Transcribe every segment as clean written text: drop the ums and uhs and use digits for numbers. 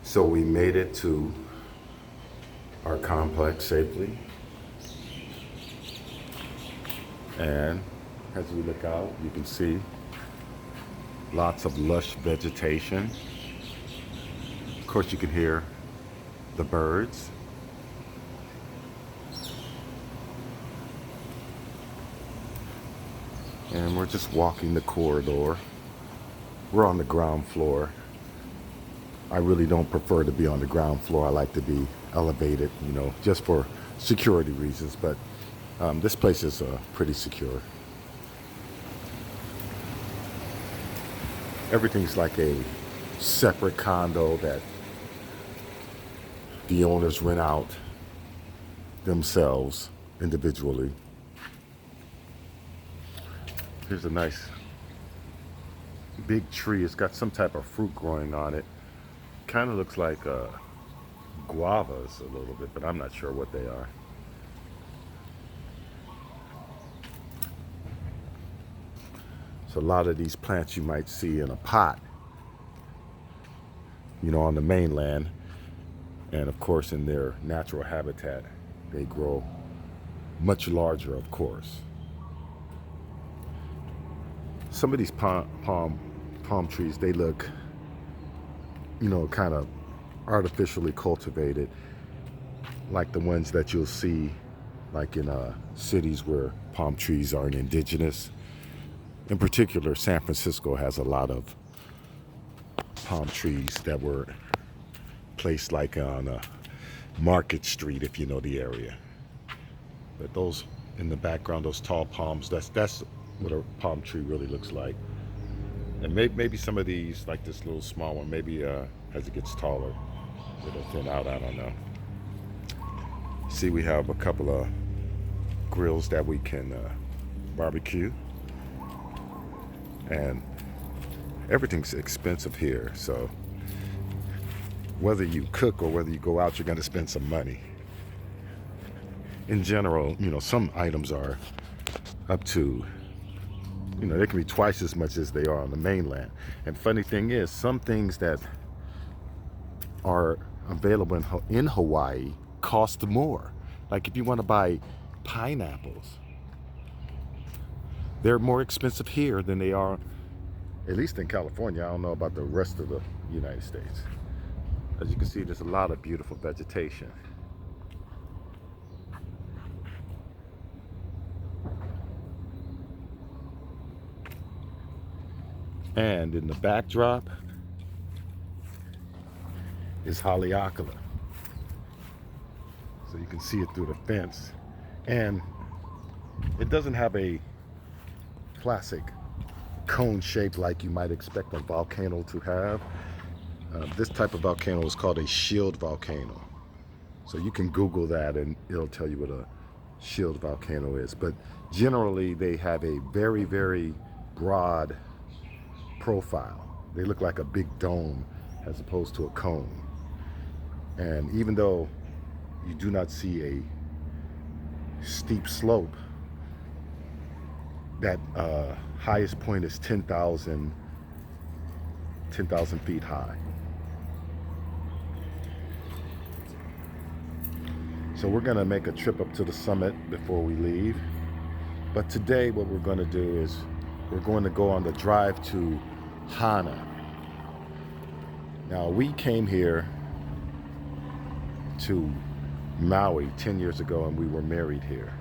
So we made it to our complex safely. And as we look out, you can see lots of lush vegetation. Of course, you can hear the birds. And we're just walking the corridor. We're on the ground floor. I really don't prefer to be on the ground floor. I like to be elevated, just for security reasons. But this place is pretty secure. Everything's like a separate condo that the owners rent out themselves individually. Here's a nice big tree. It's got some type of fruit growing on it. Kind of looks like guavas a little bit, but I'm not sure what they are. So a lot of these plants you might see in a pot, on the mainland. And of course, in their natural habitat, they grow much larger, of course. Some of these palm trees, they look, kind of artificially cultivated, like the ones that you'll see like in cities where palm trees aren't indigenous. In particular, San Francisco has a lot of palm trees that were placed like on a Market Street, if you know the area. But those in the background, those tall palms, that's what a palm tree really looks like. And maybe some of these, like this little small one, maybe as it gets taller, it'll thin out, I don't know. See, we have a couple of grills that we can barbecue. And everything's expensive here, so whether you cook or whether you go out, you're going to spend some money. In general, some items are up to, they can be twice as much as they are on the mainland. And funny thing is, some things that are available in Hawaii cost more. Like if you want to buy pineapples, they're more expensive here than they are, at least in California. I don't know about the rest of the United States. As you can see, there's a lot of beautiful vegetation. And in the backdrop is Haleakala. So you can see it through the fence. And it doesn't have a classic cone shape like you might expect a volcano to have. This type of volcano is called a shield volcano. So you can Google that and it'll tell you what a shield volcano is. But generally they have a very, very broad profile. They look like a big dome as opposed to a cone. And even though you do not see a steep slope, that highest point is 10,000 feet high. So we're gonna make a trip up to the summit before we leave. But today what we're gonna do is we're going to go on the drive to Hana. Now we came here to Maui 10 years ago and we were married here.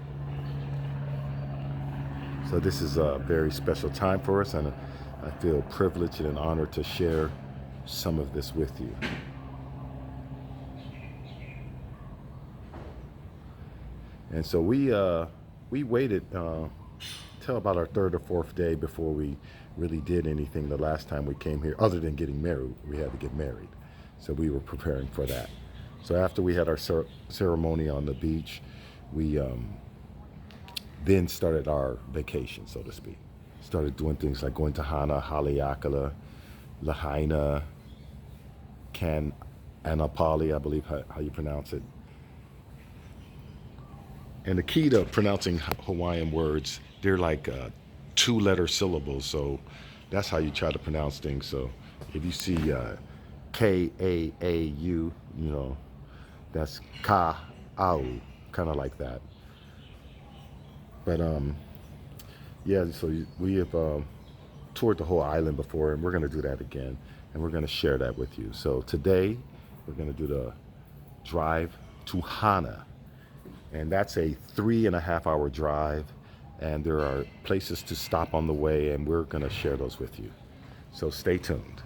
So this is a very special time for us, and I feel privileged and honored to share some of this with you. And so we waited till about our third or fourth day before we really did anything the last time we came here, other than getting married. We had to get married. So we were preparing for that. So after we had our ceremony on the beach, we then started our vacation, so to speak. Started doing things like going to Hana, Haleakala, Lahaina, Anapali, I believe how you pronounce it. And the key to pronouncing Hawaiian words, they're like 2-letter syllables, so that's how you try to pronounce things. So if you see Kaau, you know, that's Ka'au, kind of like that. But yeah, so we have toured the whole island before, and we're going to do that again, and we're going to share that with you. So today, we're going to do the drive to Hana, and that's a 3.5 hour drive, and there are places to stop on the way, and we're going to share those with you. So stay tuned.